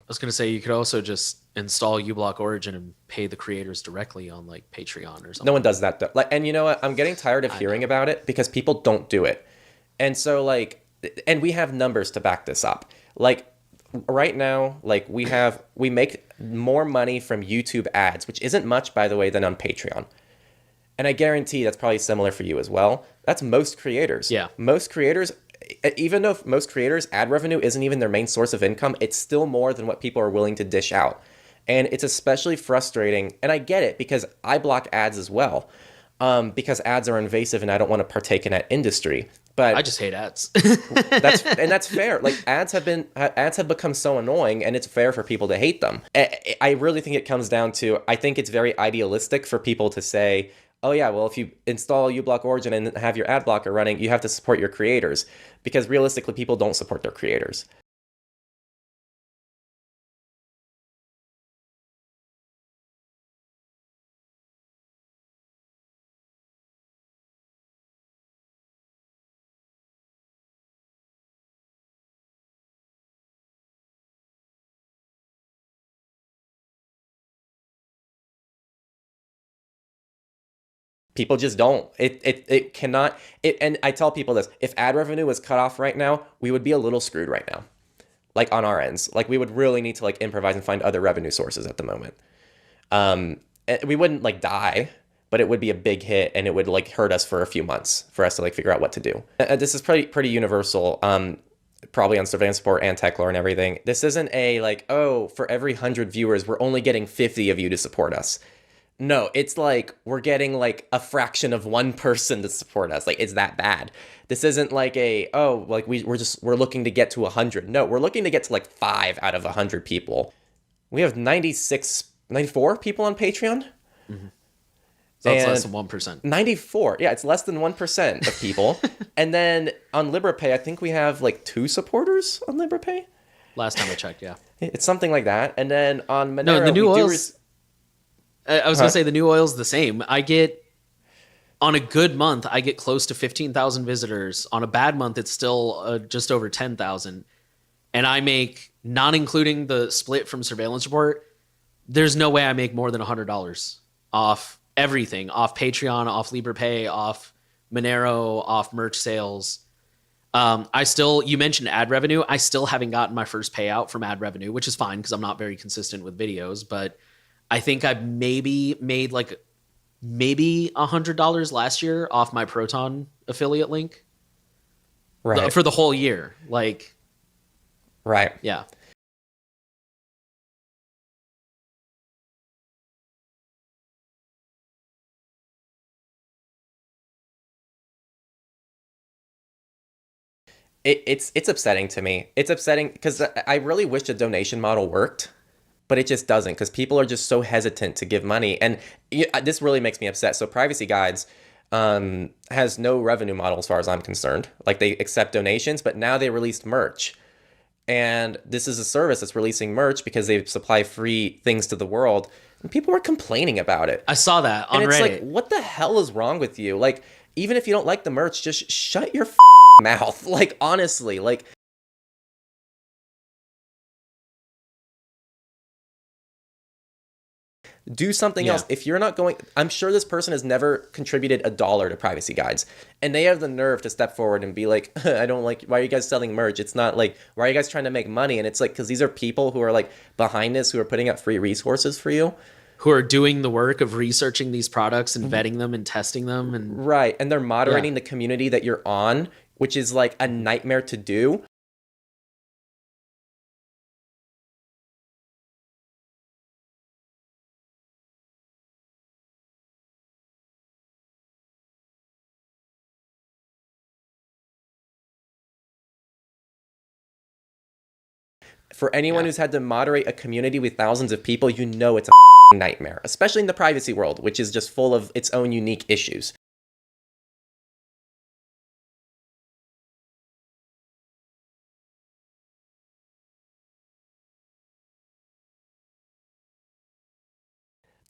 was gonna say you could also just install uBlock Origin and pay the creators directly on like Patreon or No one something. does that though. Like, and you know what? I'm getting tired of I hearing know. about it because people don't do it. And so like, and we have numbers to back this up. Like right now, like we make more money from YouTube ads, which isn't much by the way, than on Patreon. And I guarantee that's probably similar for you as well. That's most creators. Yeah. Most creators, even though most creators, ad revenue isn't even their main source of income, it's still more than what people are willing to dish out. And it's especially frustrating. And I get it because I block ads as well, because ads are invasive and I don't want to partake in that industry. I But just hate ads. that's fair. Like ads have become so annoying, and it's fair for people to hate them. I really think it comes down to I think it's very idealistic for people to say, oh yeah, well if you install uBlock Origin and have your ad blocker running, you have to support your creators because realistically, people don't support their creators. People just don't. It cannot. And I tell people this: if ad revenue was cut off right now, we would be a little screwed right now. Like on our ends, like we would really need to like improvise and find other revenue sources at the moment. We wouldn't like die, but it would be a big hit and it would like hurt us for a few months for us to like figure out what to do. This is pretty universal. Probably on surveillance support and Techlore and everything. This isn't a like, oh, for every 100 viewers, we're only getting 50 of you to support us. No, it's like we're getting like a fraction of one person to support us. Like it's that bad. This isn't like a oh like we're looking to get to 100. No, we're looking to get to like 5 out of 100 people. We have 96, 94 people on Patreon, Mhm. So it's less and than 1%. 94. Yeah, it's less than 1% of people. And then on LibrePay, I think we have like 2 supporters on LibrePay. Last time I checked, yeah. It's something like that. And then on No, the Monero, we new do. oils. I was gonna Huh? say the new oil's the same. I get on a good month, I get close to 15,000 visitors. On a bad month, it's still just over 10,000. And I make, not including the split from surveillance report, there's no way I make more than $100 off everything, off Patreon, off LibrePay, off Monero, off merch sales. You mentioned ad revenue. I still haven't gotten my first payout from ad revenue, which is fine because I'm not very consistent with videos. But I think I've maybe made like maybe $100 last year off my Proton affiliate link Right. for the whole year. Like, Right. yeah, It's upsetting to me. It's upsetting because I really wish the donation model worked, but it just doesn't because people are just so hesitant to give money, and this really makes me upset. So Privacy Guides has no revenue model as far as I'm concerned. Like they accept donations, but now they released merch, and this is a service that's releasing merch because they supply free things to the world, and people are complaining about it. I saw that And on it's like, Reddit. what the hell is wrong with you? Like, even if you don't like the merch, just shut your mouth. Like, honestly, like, do something Yeah. else. If you're not going, I'm sure this person has never contributed $1 to Privacy Guides, and they have the nerve to step forward and be like, I don't like, why are you guys selling merch? It's not like, why are you guys trying to make money? And it's like, because these are people who are like behind this, who are putting up free resources for you. Who are doing the work of researching these products and vetting them and testing them. And Right. And they're yeah. moderating the community that you're on, which is like a nightmare to do. For anyone Yeah. who's had to moderate a community with thousands of people, you know it's a nightmare, especially in the privacy world, which is just full of its own unique issues.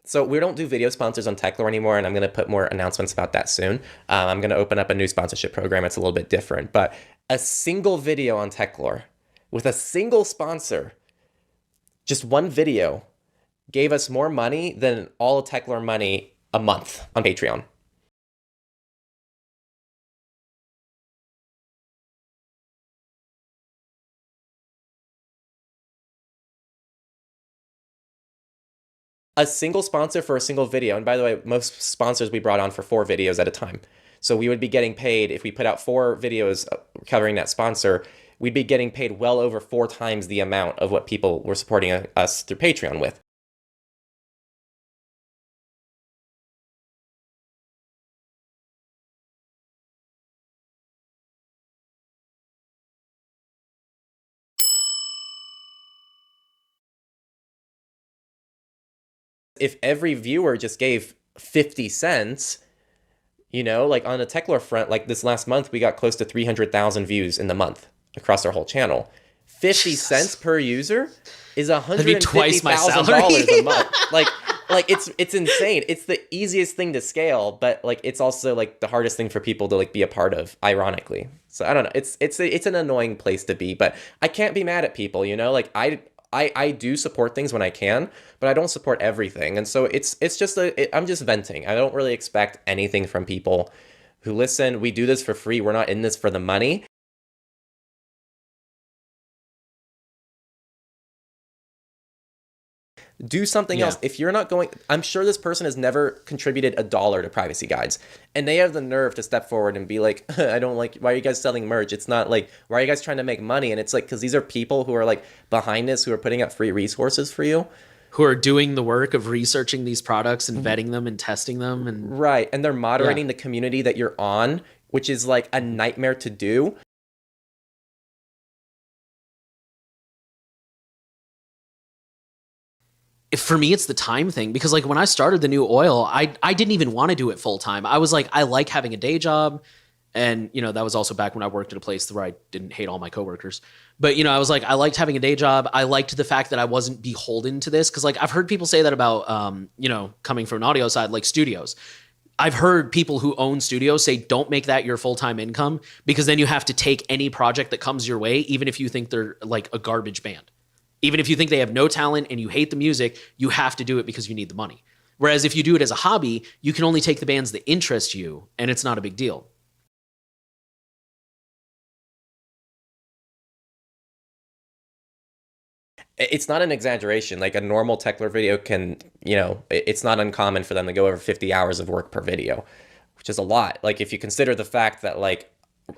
So we don't do video sponsors on Techlore anymore, and I'm going to put more announcements about that soon. I'm going to open up a new sponsorship program. It's a little bit different, but a single video on Techlore with a single sponsor Just one video gave us more money than all of Techlore money a month on Patreon. A single sponsor for a single video. And by the way, most sponsors we brought on for 4 videos at a time. So we would be getting paid if we put out 4 videos covering that sponsor, we'd be getting paid well over 4 times the amount of what people were supporting us through Patreon with. If every viewer just gave 50 cents, you know, like on a Techlore front, like this last month, we got close to 300,000 views in the month across our whole channel. 50 Jesus. cents per user is That'd be twice my salary. $150,000 a month. Like it's insane. It's the easiest thing to scale, but like it's also like the hardest thing for people to like be a part of, ironically. So I don't know. It's an annoying place to be, but I can't be mad at people, you know? Like I do support things when I can, but I don't support everything. And so it's just I'm just venting. I don't really expect anything from people who listen. We do this for free. We're not in this for the money. Do something else. If you're not going, I'm sure this person has never contributed $1 to Privacy Guides, and they have the nerve to step forward and be like, I don't like, why are you guys selling merch? It's not like, why are you guys trying to make money? And it's like, because these are people who are like behind this, who are putting up free resources for you. Who are doing the work of researching these products and vetting them and testing them. And right. And they're moderating the community that you're on, which is like a nightmare to do. For me, it's the time thing, because like when I started the new oil, I didn't even want to do it full time. I was like, I like having a day job. And, you know, that was also back when I worked at a place where I didn't hate all my coworkers. But, you know, I was like, I liked having a day job. I liked the fact that I wasn't beholden to this. Cause like I've heard people say that about, you know, coming from an audio side, like studios. I've heard people who own studios say, don't make that your full-time income, because then you have to take any project that comes your way, even if you think they're like a garbage band. Even if you think they have no talent and you hate the music, you have to do it because you need the money. Whereas if you do it as a hobby, you can only take the bands that interest you, and it's not a big deal. It's not an exaggeration. Like a normal Techlore video can, you know, it's not uncommon for them to go over 50 hours of work per video, which is a lot. Like if you consider the fact that like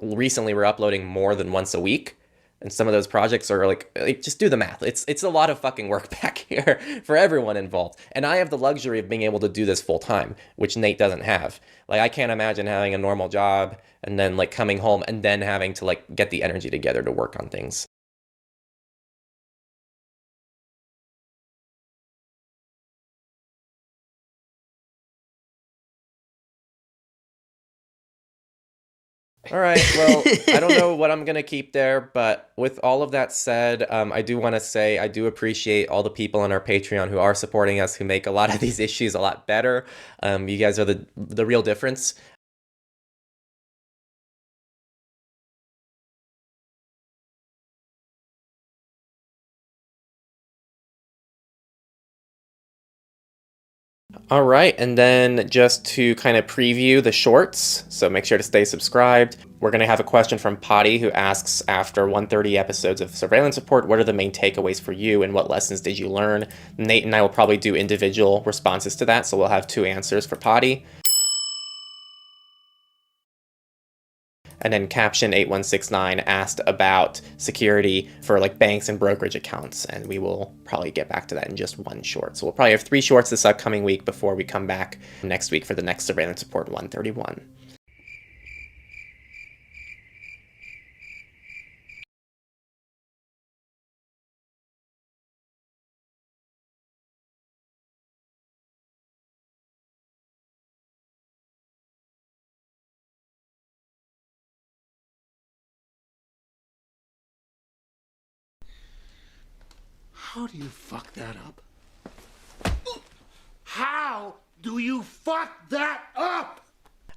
recently we're uploading more than once a week, and some of those projects are like just do the math. It's a lot of fucking work back here for everyone involved. And I have the luxury of being able to do this full time, which Nate doesn't have. Like I can't imagine having a normal job and then like coming home and then having to like get the energy together to work on things. All right. Well, I don't know what I'm going to keep there, but with all of that said, I do want to say I do appreciate all the people on our Patreon who are supporting us, who make a lot of these issues a lot better. You guys are the real difference. All right, and then just to kind of preview the shorts, so make sure to stay subscribed. We're going to have a question from Potty, who asks, after 130 episodes of Surveillance Report, what are the main takeaways for you and what lessons did you learn? Nate and I will probably do individual responses to that, so we'll have 2 answers for Potty. And then Caption 8169 asked about security for like banks and brokerage accounts, and we will probably get back to that in just 1 short. So we'll probably have 3 shorts this upcoming week before we come back next week for the next Surveillance Report 131. How do you fuck that up? How do you fuck that up?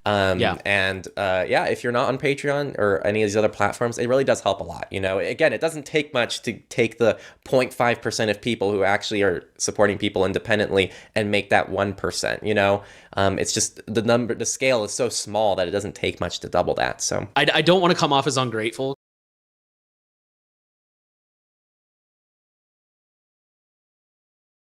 Yeah. And yeah, if you're not on Patreon or any of these other platforms, it really does help a lot. You know, again, it doesn't take much to take the 0.5% of people who actually are supporting people independently and make that 1%. You know, it's just the scale is so small that it doesn't take much to double that. So I don't want to come off as ungrateful,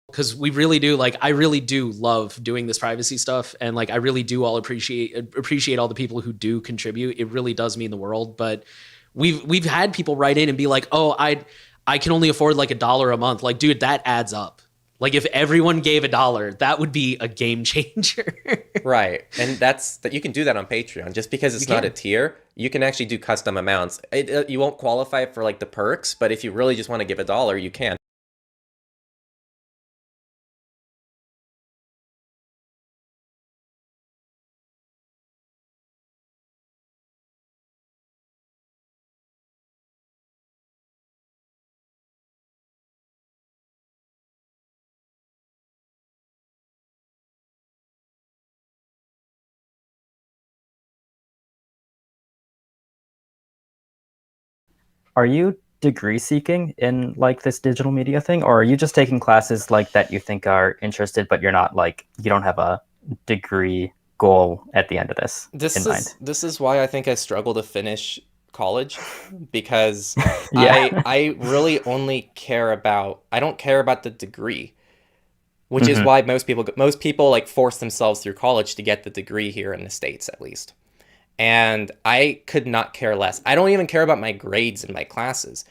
because we really do, like, I really do love doing this privacy stuff, and like I really do all appreciate all the people who do contribute. It really does mean the world. But we've had people write in and be like, oh, I can only afford like $1 a month. Like, dude, that adds up. Like, if everyone gave $1, that would be a game changer. right, and that you can do that on Patreon. Just because it's not a tier, you can actually do custom amounts. You won't qualify for like the perks, but if you really just want to give $1, you can. Are you degree seeking in like this digital media thing, or are you just taking classes like that you think are interested, but you're not like you don't have a degree goal at the end of this in mind? This is why I think I struggle to finish college, because Yeah. I really only care about I don't care about the degree, which is Mhm. why most people like force themselves through college to get the degree here in the States at least. And I could not care less. I don't even care about my grades in my classes.